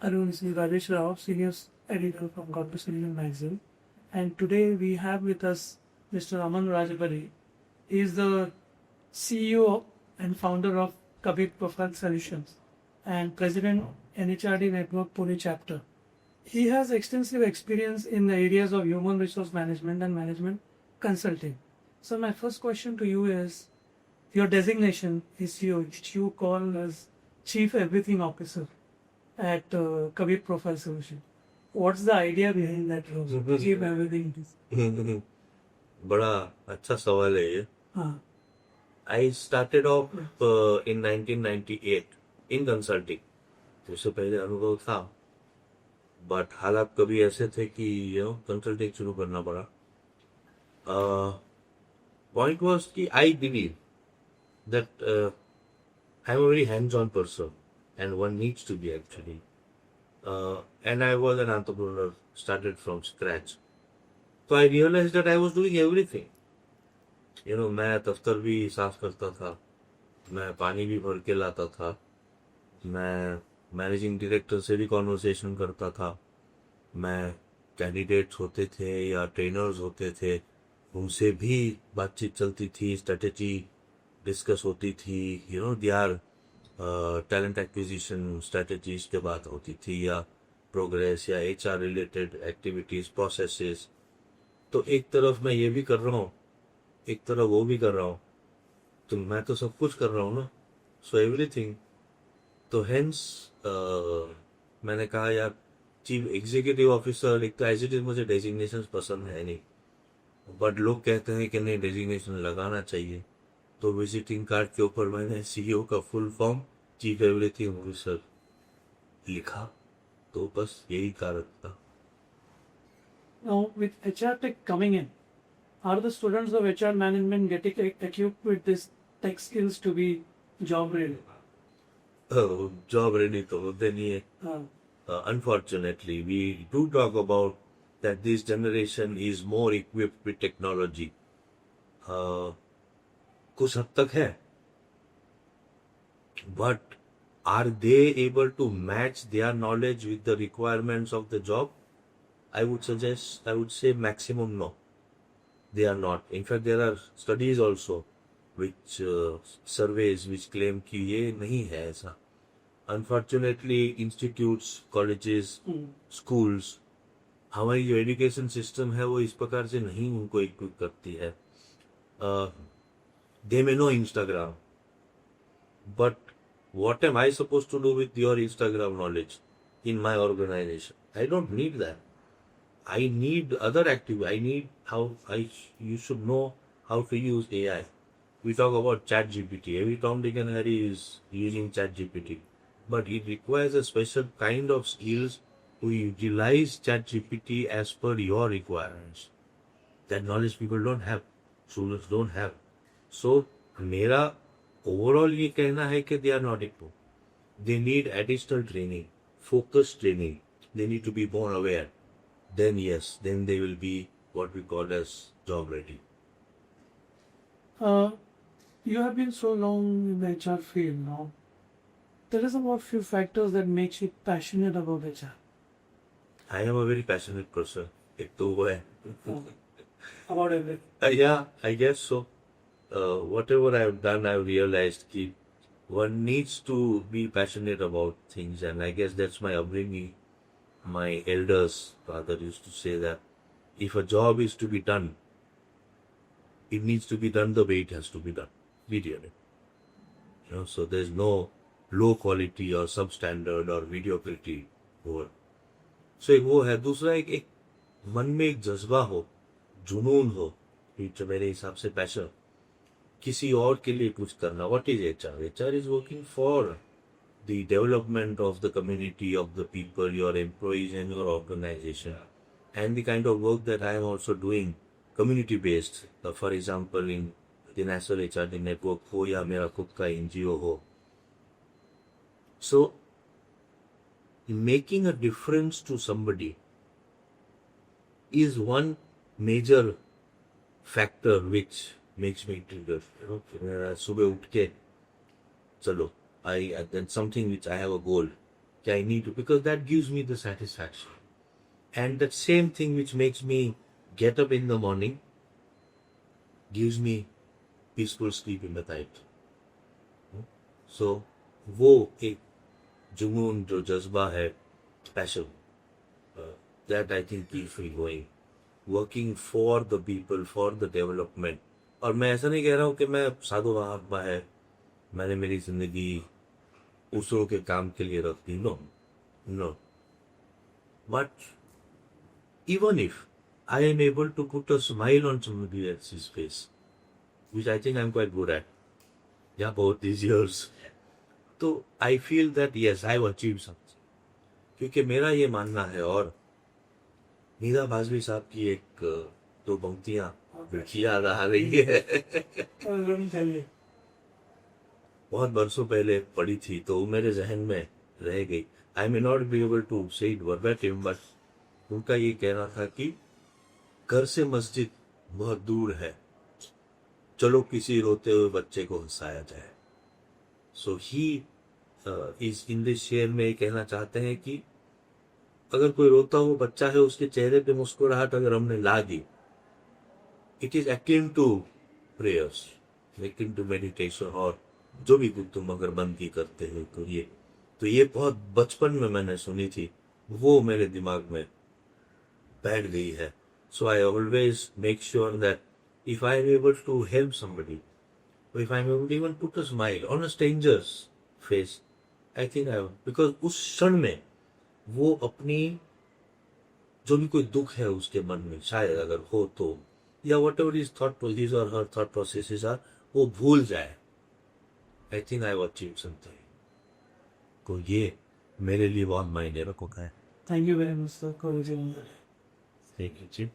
Arun is Rajesh Rao, senior editor from Corpus Citizen magazine. And today we have with us Mr. Aman Rajabari. He is the CEO and founder of Kabir Profile Solutions and president NHRD Network Pune chapter. He has extensive experience in the areas of human resource management and management consulting. So my first question to you is, your designation is you call as Chief Everything Officer at Kabir Profile Solution. What's the idea behind that role? Chief Everything. बड़ा अच्छा सवाल है ये. हाँ. I started off in 1998 in consulting. उससे पहले अनुभव था, बट हालात कभी ऐसे थे कि कंसल्टिंग शुरू करना पड़ा. पॉइंट वाज कि I believe that I am a very hands on person and one needs to be actually. And I was an entrepreneur, started from scratch. तो I realise that I was doing everything. मैं दफ्तर भी साफ करता था, मैं पानी भी भर के लाता था, मैं मैनेजिंग डायरेक्टर से भी कॉन्वर्सेशन करता था, मैं कैंडिडेट्स होते थे या ट्रेनर्स होते थे उनसे भी बातचीत चलती थी, स्ट्रेटेजी डिस्कस होती थी, देयर टैलेंट एक्विजिशन स्ट्रेटेजीज के बात होती थी, या प्रोग्रेस या HR रिलेटेड एक्टिविटीज, प्रोसेसेस. तो एक तरफ मैं ये भी कर रहा हूँ, एक तरफ वो भी कर रहा हूँ, तो मैं तो सब कुछ कर रहा हूँ ना. So everything. तो हेंस मैंने कहा यार चीफ एग्जीक्यूटिव ऑफिसर, एक तो एज इट इज मुझे डेजिग्नेशन पसंद है नहीं, बट लोग कहते हैं कि नहीं डेजिग्नेशन लगाना चाहिए. तो विजिटिंग कार्ड के ऊपर मैंने CEO का full form chief everything officer लिखा. तो बस यही कारण था. Now, with HR Tech coming in, are the students of HR management getting equipped with this tech skills to be job ready? Job ready तो होते नहीं है. Unfortunately, we do talk about that this generation is more equipped with technology. कुछ हद तक है, but are they able to match their knowledge with the requirements of the job? I would say maximum no. They are not. In fact, there are studies also which surveys which claim कि ये नहीं है ऐसा. Unfortunately, institutes, colleges, schools, हमारी जो education system है वो इस प्रकार से नहीं उनको इक्विप करती है. They may know Instagram, but what am I supposed to do with your Instagram knowledge in my organization? I don't need that. I need other activity. I need you should know how to use AI. We talk about ChatGPT. Every Tom, Dick and Harry is using ChatGPT. But it requires a special kind of skills to utilize ChatGPT as per your requirements. That knowledge people don't have. Students don't have. So, मेरा overall ये कहना है कि they are not equipped. They need additional training, focused training. They need to be more aware. Then yes, then they will be what we call as job ready. You have been so long in the HR field now. Tell us about few factors that makes you passionate about HR. I am a very passionate person. एक तो वो है. About everything. Yeah, I guess so. Whatever I have done, I have realized that one needs to be passionate about things, and I guess that's my upbringing. My elders rather used to say that if a job is to be done, it needs to be done the way it has to be done. Period. So there's no low quality or substandard or mediocrity over. So एक वो है. दूसरा एक मन में एक जज्बा हो, जुनून हो, जो मेरे हिसाब से पैशन, किसी और के लिए कुछ करना. What is HR? HR is working for the development of the community, of the people, your employees and your organization, and the kind of work that I am also doing, community based. For example, in the National HRD Network हो या मेरा खुद का NGO हो. So, making a difference to somebody is one major factor which makes me trigger. सुबह उठ के चलो, then something which I have a goal. कि I need to, because that gives me the satisfaction. And that same thing which makes me get up in the morning gives me peaceful sleep in the night. So वो एक जुनून जो जज्बा है, passion, that I think keeps me going, working for the people, for the development. और मैं ऐसा नहीं कह रहा हूँ कि मैं साधु महात्मा है, मैंने मेरी जिंदगी दूसरों के काम के लिए रख दी. No no, but even if I am able to put a smile on somebody else's face, which I think I'm quite good at, yeah, both these years, तो I feel that yes, I've achieved something. क्योंकि मेरा ये मानना है, और नीदा बाजवी साहब की एक दो पंक्तियां मुझे याद आ रही है. बहुत बरसों पहले पढ़ी थी तो वो मेरे जहन में रह गई. I may not be able to say it verbatim, but उनका ये कहना था कि घर से मस्जिद बहुत दूर है, चलो किसी रोते हुए बच्चे को हंसाया जाए. सो ही इस इन दिस शेयर में ये कहना चाहते हैं कि अगर कोई रोता हुआ बच्चा है, उसके चेहरे पे मुस्कुराहट अगर हमने ला दी, it is akin to prayers, akin to meditation, और जो भी तुम अगर बंदी करते हो तो ये बहुत बचपन में मैंने सुनी थी, वो मेरे दिमाग में बैठ गई है. So I always make sure that if I am able to help somebody, if I am able to even put a smile on a stranger's face, I think I, because उस क्षण में वो अपनी जो भी कोई दुख है उसके मन में शायद अगर हो तो, या what ever is thought his और हर थॉट प्रोसेसेस आर, वो भूल जाए. आई थिंक आई अचीव समथिंग. तो ये मेरे लिए बहुत मायने रखता है. Thank you very much, sir. Thank you ji.